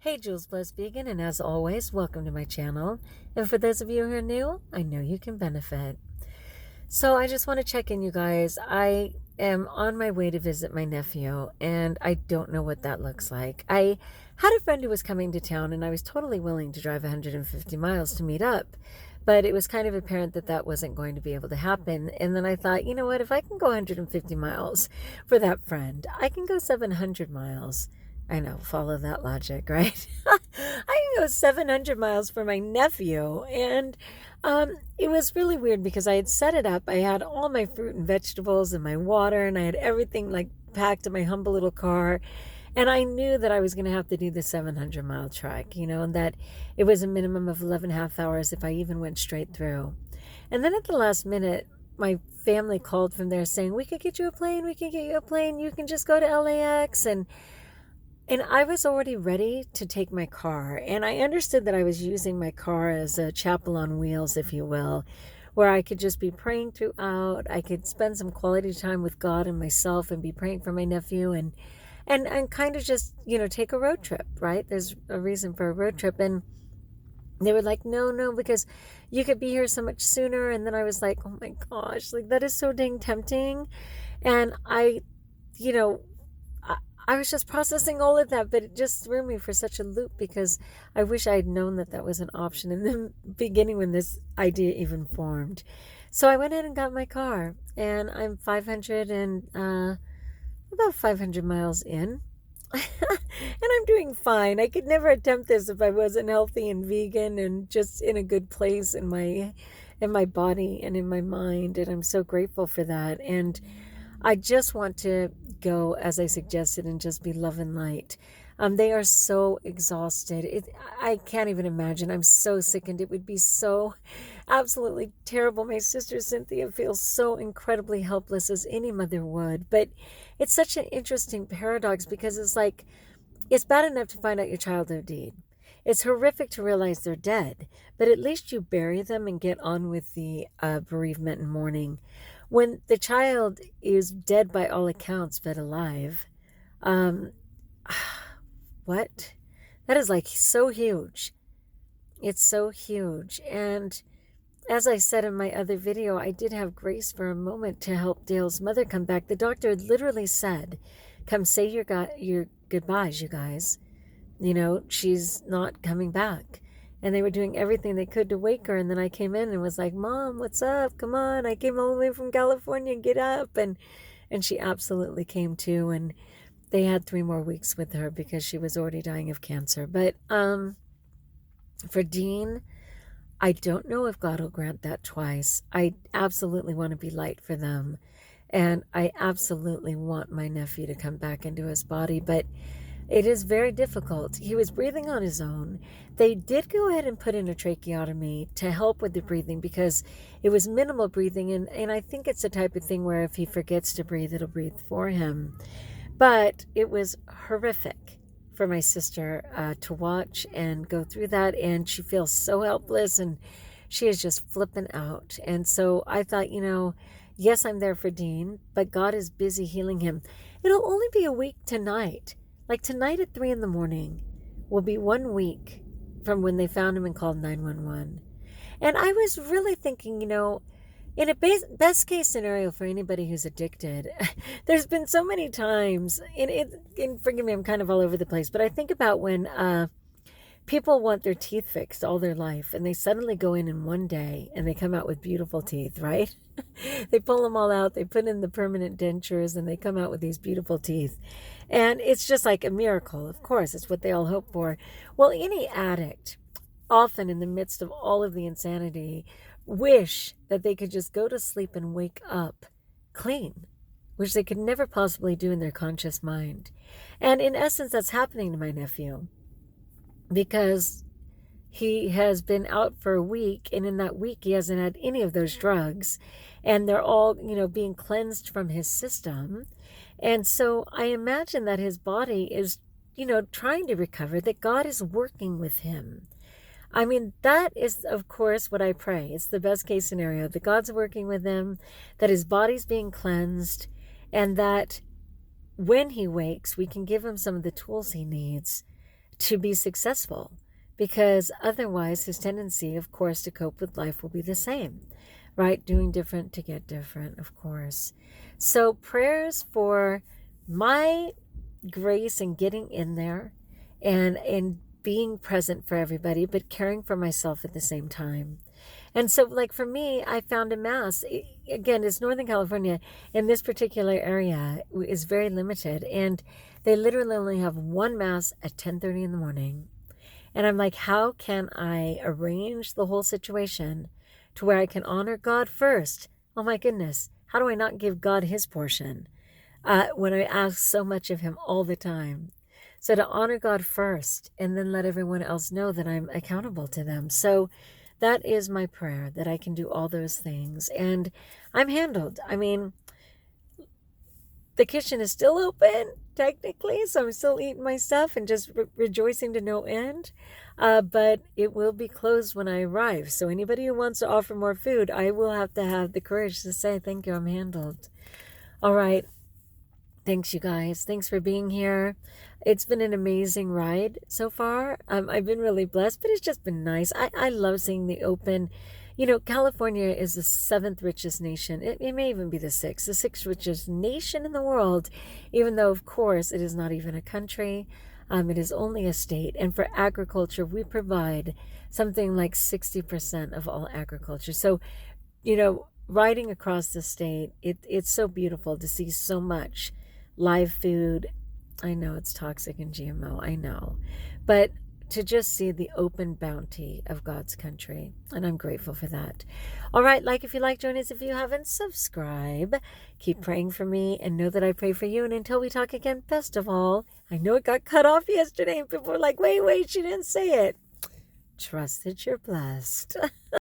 Hey, JulesBlessedVegan, and as always, welcome to my channel. And for those of you who are new, I know you can benefit. So I just want to check in, you guys. I am on my way to visit my nephew, and I don't know what that looks like. I had a friend who was coming to town, and I was totally willing to drive 150 miles to meet up. But it was kind of apparent that that wasn't going to be able to happen. And then I thought, you know what, if I can go 150 miles for that friend, I can go 700 miles. I know, follow that logic, right? I can go 700 miles for my nephew. And it was really weird because I had set it up. I had all my fruit and vegetables and my water, and I had everything like packed in my humble little car. And I knew that I was going to have to do the 700-mile trek, and that it was a minimum of 11.5 hours if I even went straight through. And then at the last minute, my family called from there saying, we could get you a plane. We can get you a plane. You can just go to LAX. And I was already ready to take my car. And I understood that I was using my car as a chapel on wheels, if you will, where I could just be praying throughout. I could spend some quality time with God and myself and be praying for my nephew and kind of just, take a road trip, right? There's a reason for a road trip. And they were like, no, because you could be here so much sooner. And then I was like, oh my gosh, like that is so dang tempting. And you know, I was just processing all of that, but it just threw me for such a loop because I wish I had known that that was an option in the beginning when this idea even formed. So I went ahead and got my car, and I'm about 500 miles in. And I'm doing fine. I could never attempt this if I wasn't healthy and vegan and just in a good place in my body and in my mind, and I'm so grateful for that. And I just want to go, as I suggested, and just be love and light. They are so exhausted. I can't even imagine. I'm so sickened. It would be so absolutely terrible. My sister Cynthia feels so incredibly helpless, as any mother would. But it's such an interesting paradox because it's like, it's bad enough to find out your child OD'd. It's horrific to realize they're dead, but at least you bury them and get on with the bereavement and mourning. When the child is dead by all accounts, but alive, um, what? That is like so huge. It's so huge. And as I said in my other video, I did have grace for a moment to help Dale's mother come back. The doctor literally said, come say your goodbyes, you guys. She's not coming back. And they were doing everything they could to wake her. And then I came in and was like, Mom, what's up? Come on. I came all the way from California. Get up. And she absolutely came to. And they had 3 more weeks with her because she was already dying of cancer. But for Dean, I don't know if God will grant that twice. I absolutely want to be light for them. And I absolutely want my nephew to come back into his body. But it is very difficult. He was breathing on his own. They did go ahead and put in a tracheotomy to help with the breathing because it was minimal breathing. And I think it's the type of thing where if he forgets to breathe, it'll breathe for him. But it was horrific for my sister to watch and go through that. And she feels so helpless and she is just flipping out. And so I thought, yes, I'm there for Dean, but God is busy healing him. It'll only be a week tonight. Like tonight at 3 a.m. will be 1 week from when they found him and called 911. And I was really thinking, in a best case scenario for anybody who's addicted, there's been so many times, and forgive me, I'm kind of all over the place, but I think about when people want their teeth fixed all their life and they suddenly go in 1 day and they come out with beautiful teeth, right? They pull them all out, they put in the permanent dentures, and they come out with these beautiful teeth. And it's just like a miracle. Of course, it's what they all hope for. Well, any addict, often in the midst of all of the insanity, wish that they could just go to sleep and wake up clean, which they could never possibly do in their conscious mind. And in essence, that's happening to my nephew because he has been out for a week, and in that week he hasn't had any of those drugs, and they're all, being cleansed from his system. And so I imagine that his body is, trying to recover, that God is working with him. I mean, that is, of course, what I pray. It's the best case scenario, that God's working with him, that his body's being cleansed, and that when he wakes, we can give him some of the tools he needs to be successful, because otherwise his tendency, of course, to cope with life will be the same, right? Doing different to get different, of course. So prayers for my grace and getting in there and being present for everybody, but caring for myself at the same time. And so, like for me, I found a mass. Again, it's Northern California, and this particular area is very limited. And they literally only have one mass at 10:30 in the morning. And I'm like, how can I arrange the whole situation to where I can honor God first? Oh my goodness, how do I not give God his portion when I ask so much of him all the time? So to honor God first and then let everyone else know that I'm accountable to them. So that is my prayer, that I can do all those things. And I'm handled. I mean, the kitchen is still open, technically, so I'm still eating my stuff and just rejoicing to no end. But it will be closed when I arrive. So anybody who wants to offer more food, I will have to have the courage to say, thank you, I'm handled. All right. Thanks, you guys. Thanks for being here. It's been an amazing ride so far. I've been really blessed, but it's just been nice. I love seeing the open. You know, California is the 7th richest nation. It may even be the 6th richest nation in the world, even though, of course, it is not even a country. It is only a state. And for agriculture, we provide something like 60% of all agriculture. So, you know, riding across the state, it's so beautiful to see so much live food. I know it's toxic and GMO, I know. But to just see the open bounty of God's country. And I'm grateful for that. All right, like if you like, join us if you haven't. Subscribe. Keep praying for me and know that I pray for you. And until we talk again, best of all, I know it got cut off yesterday and people were like, wait, she didn't say it. Trust that you're blessed.